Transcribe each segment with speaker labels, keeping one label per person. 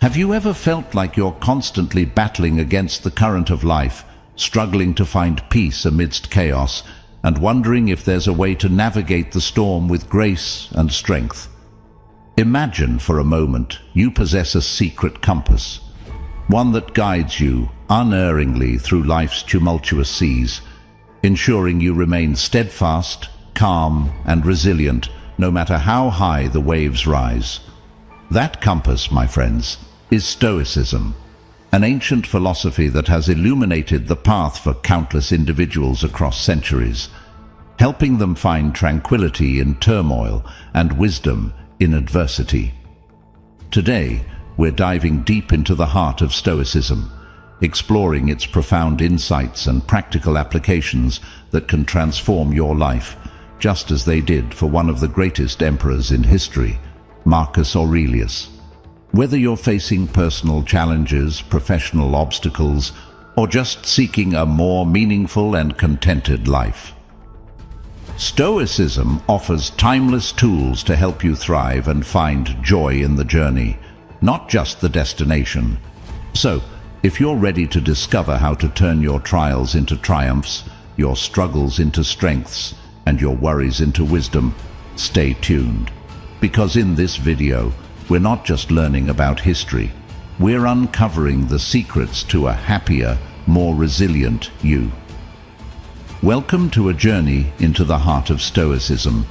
Speaker 1: Have you ever felt like you're constantly battling against the current of life, struggling to find peace amidst chaos, and wondering if there's a way to navigate the storm with grace and strength? Imagine for a moment you possess a secret compass, one that guides you unerringly through life's tumultuous seas, ensuring you remain steadfast, calm, and resilient no matter how high the waves rise. That compass, my friends, is Stoicism, an ancient philosophy that has illuminated the path for countless individuals across centuries, helping them find tranquility in turmoil and wisdom in adversity. Today, we're diving deep into the heart of Stoicism, exploring its profound insights and practical applications that can transform your life, just as they did for one of the greatest emperors in history, Marcus Aurelius. Whether you're facing personal challenges, professional obstacles, or just seeking a more meaningful and contented life, Stoicism offers timeless tools to help you thrive and find joy in the journey, not just the destination. So, if you're ready to discover how to turn your trials into triumphs, your struggles into strengths, and your worries into wisdom, stay tuned. Because in this video, we're not just learning about history, we're uncovering the secrets to a happier, more resilient you. Welcome to a journey into the heart of Stoicism,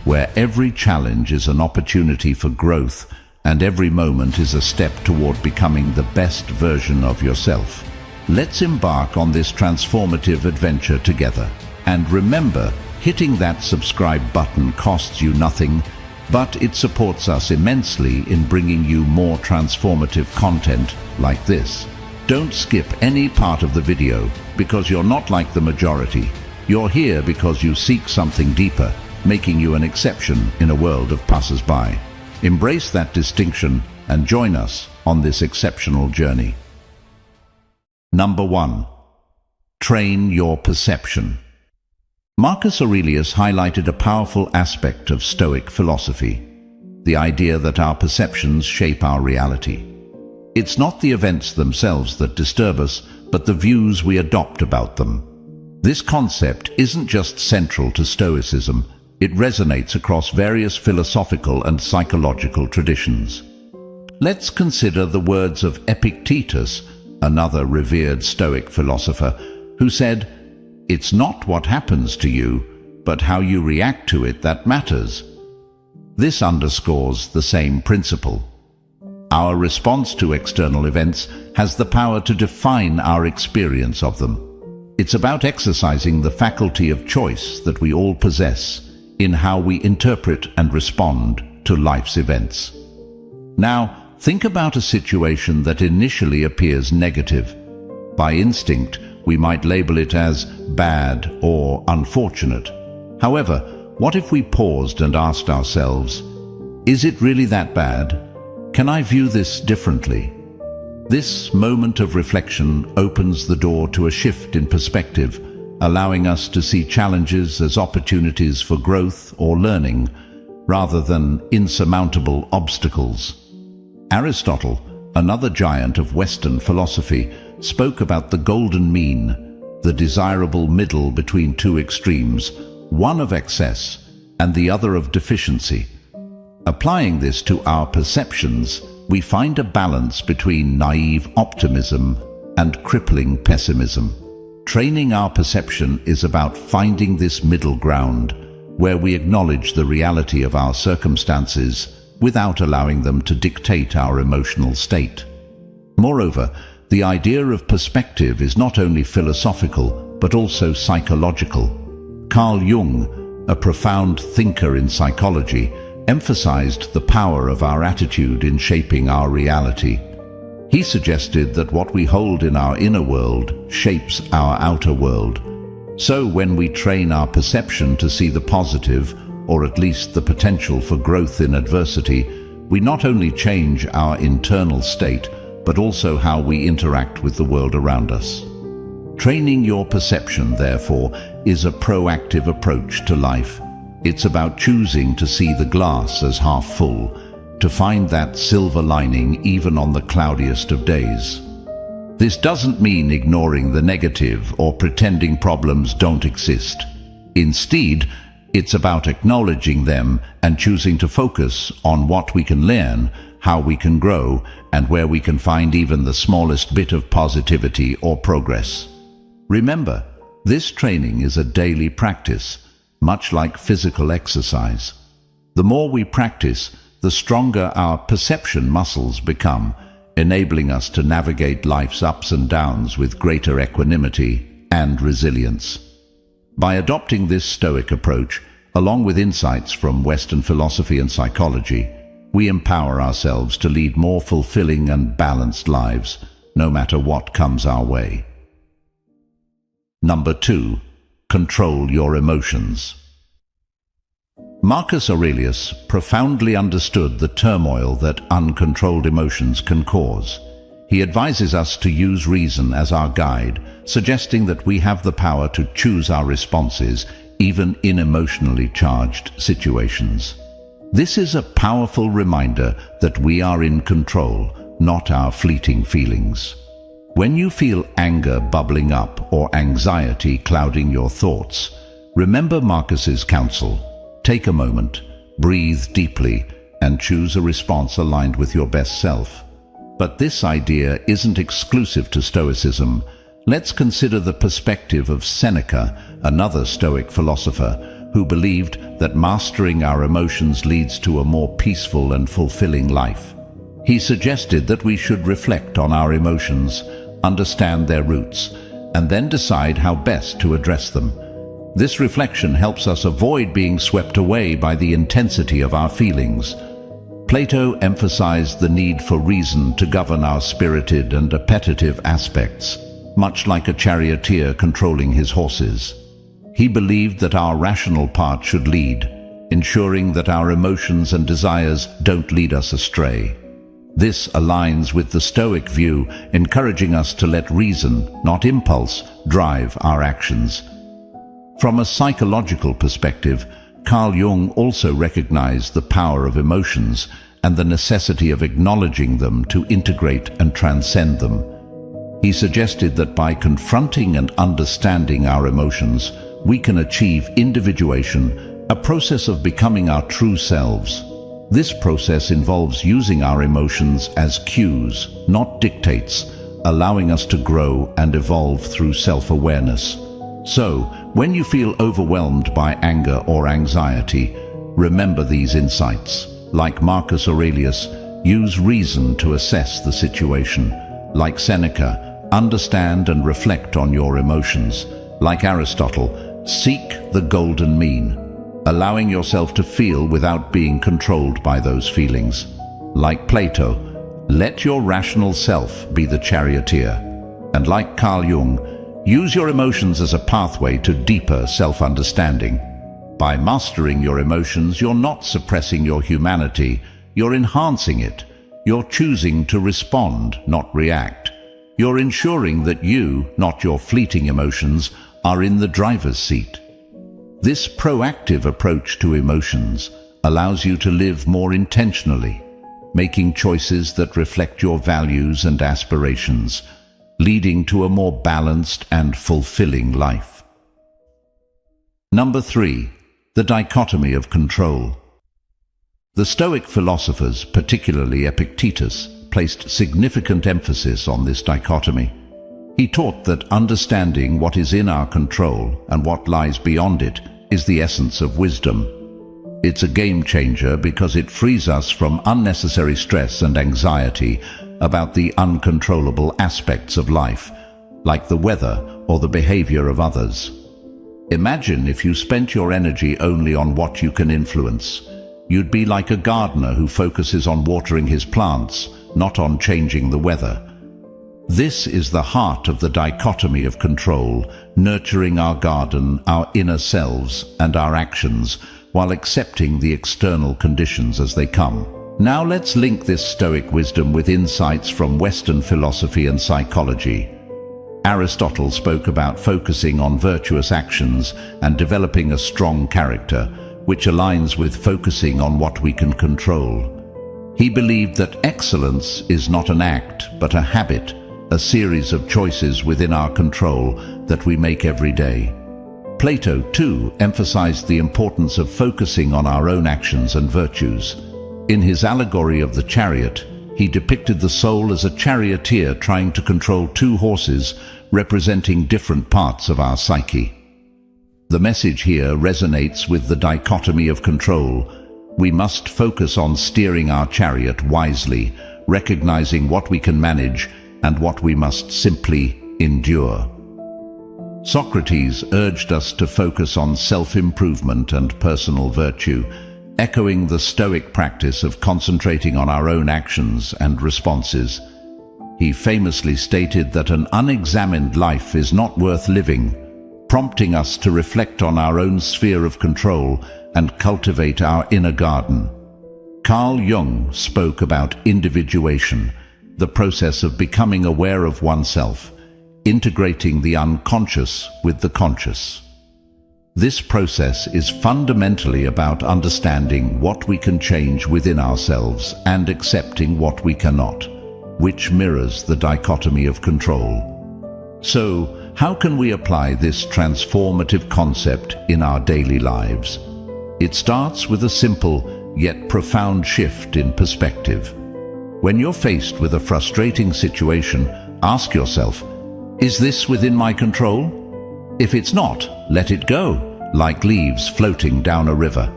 Speaker 1: where every challenge is an opportunity for growth and every moment is a step toward becoming the best version of yourself. Let's embark on this transformative adventure together. And remember, hitting that subscribe button costs you nothing, but it supports us immensely in bringing you more transformative content like this. Don't skip any part of the video, because you're not like the majority. You're here because you seek something deeper, making you an exception in a world of passers-by. Embrace that distinction and join us on this exceptional journey. Number 1. Train your perception. Marcus Aurelius highlighted a powerful aspect of Stoic philosophy, the idea that our perceptions shape our reality. It's not the events themselves that disturb us, but the views we adopt about them. This concept isn't just central to Stoicism, it resonates across various philosophical and psychological traditions. Let's consider the words of Epictetus, another revered Stoic philosopher, who said, "It's not what happens to you, but how you react to it that matters." This underscores the same principle. Our response to external events has the power to define our experience of them. It's about exercising the faculty of choice that we all possess in how we interpret and respond to life's events. Now, think about a situation that initially appears negative. By instinct, we might label it as bad or unfortunate. However, what if we paused and asked ourselves, is it really that bad? Can I view this differently? This moment of reflection opens the door to a shift in perspective, allowing us to see challenges as opportunities for growth or learning, rather than insurmountable obstacles. Aristotle, another giant of Western philosophy, spoke about the golden mean, the desirable middle between two extremes, one of excess and the other of deficiency. Applying this to our perceptions, we find a balance between naive optimism and crippling pessimism. Training our perception is about finding this middle ground, where we acknowledge the reality of our circumstances without allowing them to dictate our emotional state. Moreover, the idea of perspective is not only philosophical, but also psychological. Carl Jung, a profound thinker in psychology, emphasized the power of our attitude in shaping our reality. He suggested that what we hold in our inner world shapes our outer world. So when we train our perception to see the positive, or at least the potential for growth in adversity, we not only change our internal state, but also how we interact with the world around us. Training your perception, therefore, is a proactive approach to life. It's about choosing to see the glass as half full to find that silver lining even on the cloudiest of days. This doesn't mean ignoring the negative or pretending problems don't exist. Instead, it's about acknowledging them and choosing to focus on what we can learn, how we can grow, and where we can find even the smallest bit of positivity or progress. Remember, this training is a daily practice, much like physical exercise. The more we practice, the stronger our perception muscles become, enabling us to navigate life's ups and downs with greater equanimity and resilience. By adopting this Stoic approach, along with insights from Western philosophy and psychology, we empower ourselves to lead more fulfilling and balanced lives, no matter what comes our way. Number 2. Control your emotions. Marcus Aurelius profoundly understood the turmoil that uncontrolled emotions can cause. He advises us to use reason as our guide, suggesting that we have the power to choose our responses, even in emotionally charged situations. This is a powerful reminder that we are in control, not our fleeting feelings. When you feel anger bubbling up or anxiety clouding your thoughts, remember Marcus's counsel. Take a moment, breathe deeply, and choose a response aligned with your best self. But this idea isn't exclusive to Stoicism. Let's consider the perspective of Seneca, another Stoic philosopher, who believed that mastering our emotions leads to a more peaceful and fulfilling life. He suggested that we should reflect on our emotions, understand their roots, and then decide how best to address them. This reflection helps us avoid being swept away by the intensity of our feelings. Plato emphasized the need for reason to govern our spirited and appetitive aspects, much like a charioteer controlling his horses. He believed that our rational part should lead, ensuring that our emotions and desires don't lead us astray. This aligns with the Stoic view, encouraging us to let reason, not impulse, drive our actions. From a psychological perspective, Carl Jung also recognized the power of emotions and the necessity of acknowledging them to integrate and transcend them. He suggested that by confronting and understanding our emotions, we can achieve individuation, a process of becoming our true selves. This process involves using our emotions as cues, not dictates, allowing us to grow and evolve through self-awareness. So, when you feel overwhelmed by anger or anxiety, remember these insights. Like Marcus Aurelius, use reason to assess the situation. Like Seneca, understand and reflect on your emotions. Like Aristotle, seek the golden mean, allowing yourself to feel without being controlled by those feelings. Like Plato, let your rational self be the charioteer. And like Carl Jung, use your emotions as a pathway to deeper self-understanding. By mastering your emotions, you're not suppressing your humanity, you're enhancing it. You're choosing to respond, not react. You're ensuring that you, not your fleeting emotions, are in the driver's seat. This proactive approach to emotions allows you to live more intentionally, making choices that reflect your values and aspirations, leading to a more balanced and fulfilling life. Number 3. The dichotomy of control. The Stoic philosophers, particularly Epictetus, placed significant emphasis on this dichotomy. He taught that understanding what is in our control and what lies beyond it is the essence of wisdom. It's a game changer because it frees us from unnecessary stress and anxiety about the uncontrollable aspects of life, like the weather or the behavior of others. Imagine if you spent your energy only on what you can influence. You'd be like a gardener who focuses on watering his plants, not on changing the weather. This is the heart of the dichotomy of control, nurturing our garden, our inner selves, and our actions, while accepting the external conditions as they come. Now let's link this Stoic wisdom with insights from Western philosophy and psychology. Aristotle spoke about focusing on virtuous actions and developing a strong character, which aligns with focusing on what we can control. He believed that excellence is not an act, but a habit, a series of choices within our control that we make every day. Plato, too, emphasized the importance of focusing on our own actions and virtues. In his allegory of the chariot, he depicted the soul as a charioteer trying to control two horses, representing different parts of our psyche. The message here resonates with the dichotomy of control. We must focus on steering our chariot wisely, recognizing what we can manage and what we must simply endure. Socrates urged us to focus on self-improvement and personal virtue, echoing the Stoic practice of concentrating on our own actions and responses. He famously stated that an unexamined life is not worth living, prompting us to reflect on our own sphere of control and cultivate our inner garden. Carl Jung spoke about individuation, the process of becoming aware of oneself, integrating the unconscious with the conscious. This process is fundamentally about understanding what we can change within ourselves and accepting what we cannot, which mirrors the dichotomy of control. So, how can we apply this transformative concept in our daily lives? It starts with a simple yet profound shift in perspective. When you're faced with a frustrating situation, ask yourself, is this within my control? If it's not, let it go, like leaves floating down a river.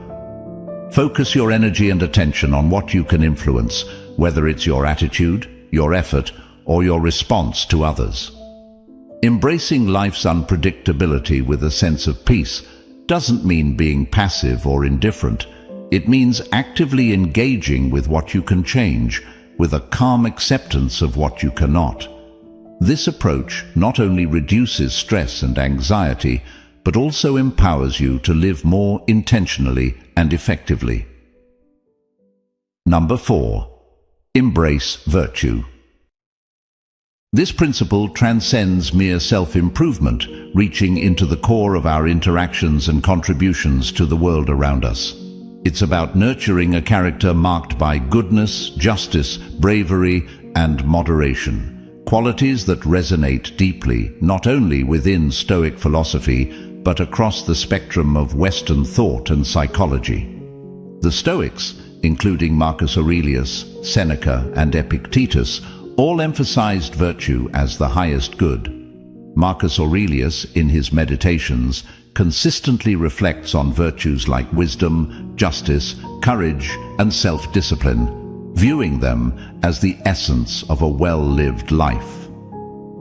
Speaker 1: Focus your energy and attention on what you can influence, whether it's your attitude, your effort, or your response to others. Embracing life's unpredictability with a sense of peace doesn't mean being passive or indifferent. It means actively engaging with what you can change, with a calm acceptance of what you cannot. This approach not only reduces stress and anxiety, but also empowers you to live more intentionally and effectively. Number 4. Embrace virtue. This principle transcends mere self-improvement, reaching into the core of our interactions and contributions to the world around us. It's about nurturing a character marked by goodness, justice, bravery, and moderation, qualities that resonate deeply not only within Stoic philosophy, but across the spectrum of Western thought and psychology. The Stoics, including Marcus Aurelius, Seneca, and Epictetus, all emphasized virtue as the highest good. Marcus Aurelius, in his Meditations, consistently reflects on virtues like wisdom, justice, courage, and self-discipline, viewing them as the essence of a well-lived life.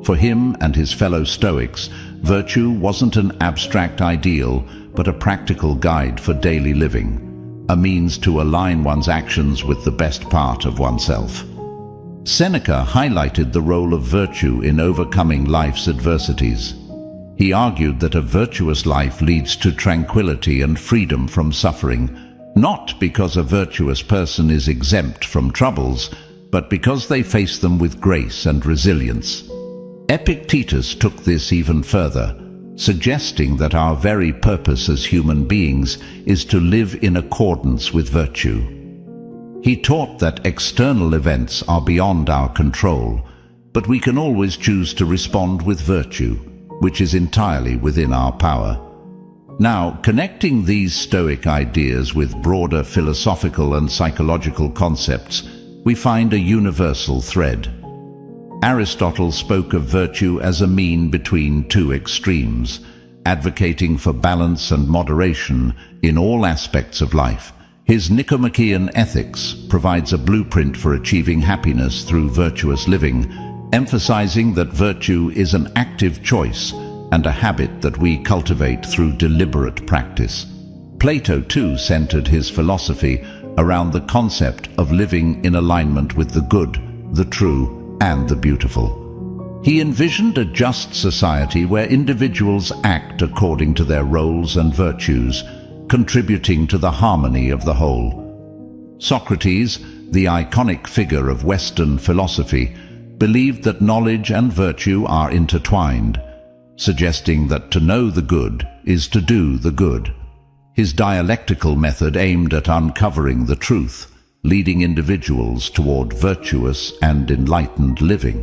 Speaker 1: For him and his fellow Stoics, virtue wasn't an abstract ideal, but a practical guide for daily living, a means to align one's actions with the best part of oneself. Seneca highlighted the role of virtue in overcoming life's adversities. He argued that a virtuous life leads to tranquility and freedom from suffering, not because a virtuous person is exempt from troubles, but because they face them with grace and resilience. Epictetus took this even further, suggesting that our very purpose as human beings is to live in accordance with virtue. He taught that external events are beyond our control, but we can always choose to respond with virtue, which is entirely within our power. Now, connecting these Stoic ideas with broader philosophical and psychological concepts, we find a universal thread. Aristotle spoke of virtue as a mean between two extremes, advocating for balance and moderation in all aspects of life. His Nicomachean Ethics provides a blueprint for achieving happiness through virtuous living, emphasizing that virtue is an active choice and a habit that we cultivate through deliberate practice. Plato, too, centered his philosophy around the concept of living in alignment with the good, the true, and the beautiful. He envisioned a just society where individuals act according to their roles and virtues, contributing to the harmony of the whole. Socrates, the iconic figure of Western philosophy, believed that knowledge and virtue are intertwined, suggesting that to know the good is to do the good. His dialectical method aimed at uncovering the truth, leading individuals toward virtuous and enlightened living.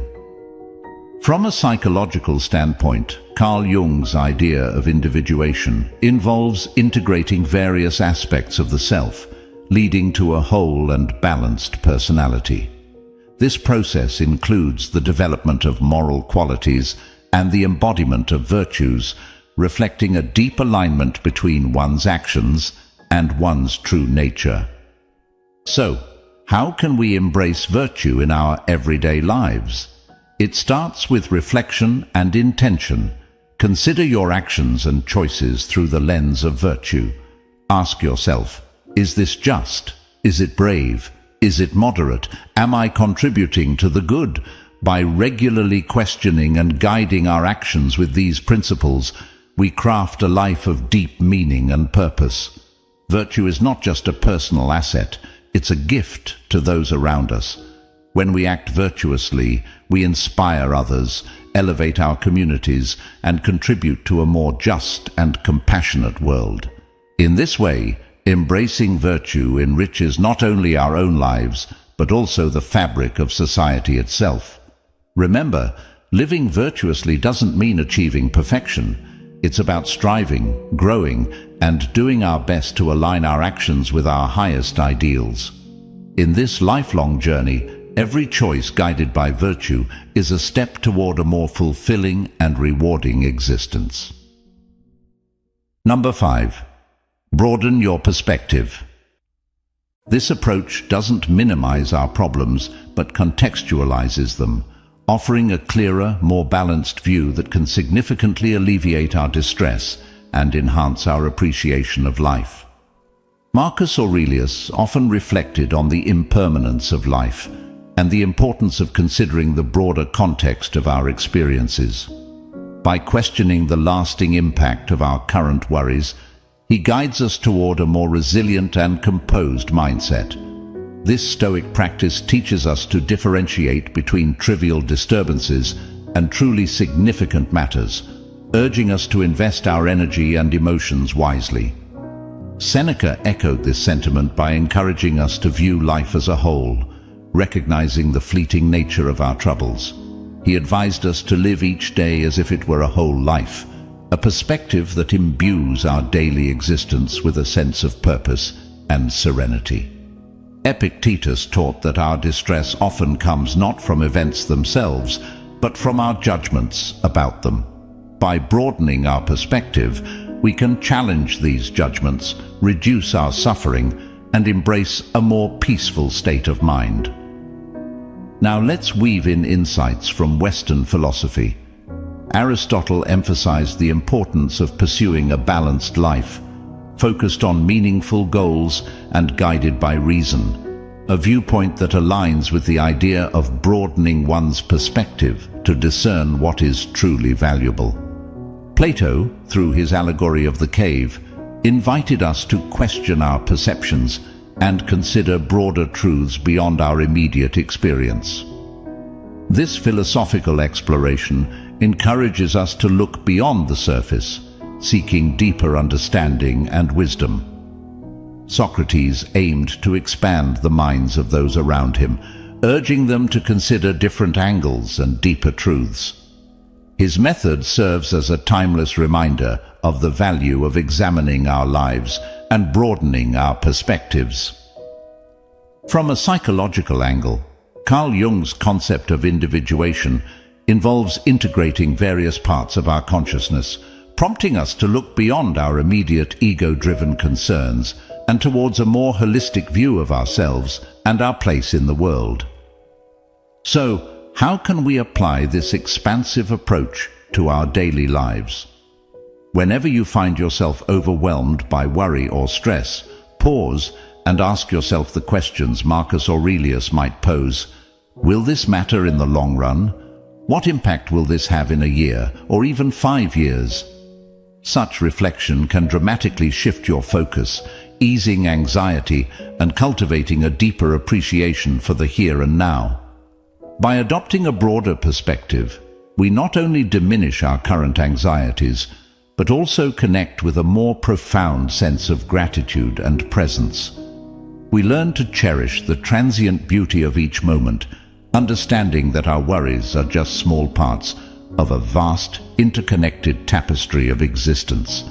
Speaker 1: From a psychological standpoint, Carl Jung's idea of individuation involves integrating various aspects of the self, leading to a whole and balanced personality. This process includes the development of moral qualities and the embodiment of virtues, reflecting a deep alignment between one's actions and one's true nature. So, how can we embrace virtue in our everyday lives? It starts with reflection and intention. Consider your actions and choices through the lens of virtue. Ask yourself, is this just? Is it brave? Is it moderate? Am I contributing to the good? By regularly questioning and guiding our actions with these principles, we craft a life of deep meaning and purpose. Virtue is not just a personal asset, it's a gift to those around us. When we act virtuously, we inspire others, elevate our communities, and contribute to a more just and compassionate world. In this way, embracing virtue enriches not only our own lives, but also the fabric of society itself. Remember, living virtuously doesn't mean achieving perfection. It's about striving, growing, and doing our best to align our actions with our highest ideals. In this lifelong journey, every choice guided by virtue is a step toward a more fulfilling and rewarding existence. Number 5. Broaden your perspective. This approach doesn't minimize our problems, but contextualizes them, offering a clearer, more balanced view that can significantly alleviate our distress and enhance our appreciation of life. Marcus Aurelius often reflected on the impermanence of life and the importance of considering the broader context of our experiences. By questioning the lasting impact of our current worries, he guides us toward a more resilient and composed mindset. This Stoic practice teaches us to differentiate between trivial disturbances and truly significant matters, urging us to invest our energy and emotions wisely. Seneca echoed this sentiment by encouraging us to view life as a whole, recognizing the fleeting nature of our troubles. He advised us to live each day as if it were a whole life, a perspective that imbues our daily existence with a sense of purpose and serenity. Epictetus taught that our distress often comes not from events themselves, but from our judgments about them. By broadening our perspective, we can challenge these judgments, reduce our suffering, and embrace a more peaceful state of mind. Now let's weave in insights from Western philosophy. Aristotle emphasized the importance of pursuing a balanced life, focused on meaningful goals and guided by reason, a viewpoint that aligns with the idea of broadening one's perspective to discern what is truly valuable. Plato, through his allegory of the cave, invited us to question our perceptions and consider broader truths beyond our immediate experience. This philosophical exploration encourages us to look beyond the surface, seeking deeper understanding and wisdom. Socrates aimed to expand the minds of those around him, urging them to consider different angles and deeper truths. His method serves as a timeless reminder of the value of examining our lives and broadening our perspectives. From a psychological angle, Carl Jung's concept of individuation involves integrating various parts of our consciousness, prompting us to look beyond our immediate ego-driven concerns and towards a more holistic view of ourselves and our place in the world. So, how can we apply this expansive approach to our daily lives? Whenever you find yourself overwhelmed by worry or stress, pause and ask yourself the questions Marcus Aurelius might pose. Will this matter in the long run? What impact will this have in a year or even 5 years? Such reflection can dramatically shift your focus, easing anxiety and cultivating a deeper appreciation for the here and now. By adopting a broader perspective, we not only diminish our current anxieties, but also connect with a more profound sense of gratitude and presence. We learn to cherish the transient beauty of each moment, understanding that our worries are just small parts of a vast, interconnected tapestry of existence.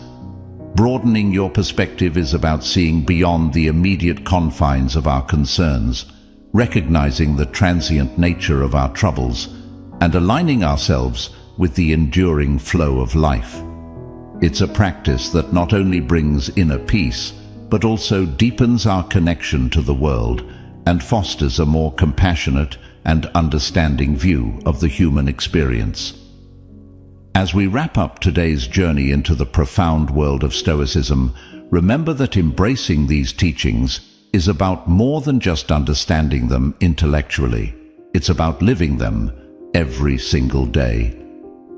Speaker 1: Broadening your perspective is about seeing beyond the immediate confines of our concerns, recognizing the transient nature of our troubles, and aligning ourselves with the enduring flow of life. It's a practice that not only brings inner peace, but also deepens our connection to the world and fosters a more compassionate and understanding view of the human experience. As we wrap up today's journey into the profound world of Stoicism, remember that embracing these teachings is about more than just understanding them intellectually. It's about living them every single day.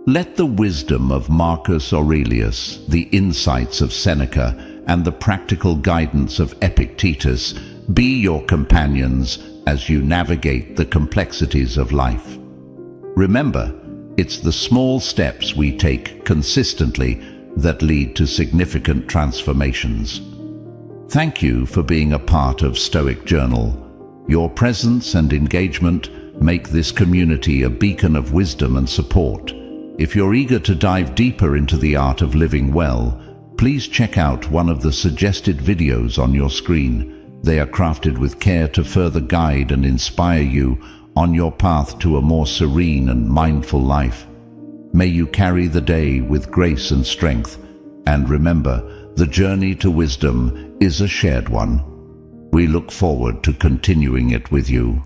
Speaker 1: Let the wisdom of Marcus Aurelius, the insights of Seneca, and the practical guidance of Epictetus be your companions as you navigate the complexities of life. Remember, it's the small steps we take consistently that lead to significant transformations. Thank you for being a part of Stoic Journal. Your presence and engagement make this community a beacon of wisdom and support. If you're eager to dive deeper into the art of living well, please check out one of the suggested videos on your screen. They are crafted with care to further guide and inspire you on your path to a more serene and mindful life. May you carry the day with grace and strength, and remember, the journey to wisdom is a shared one. We look forward to continuing it with you.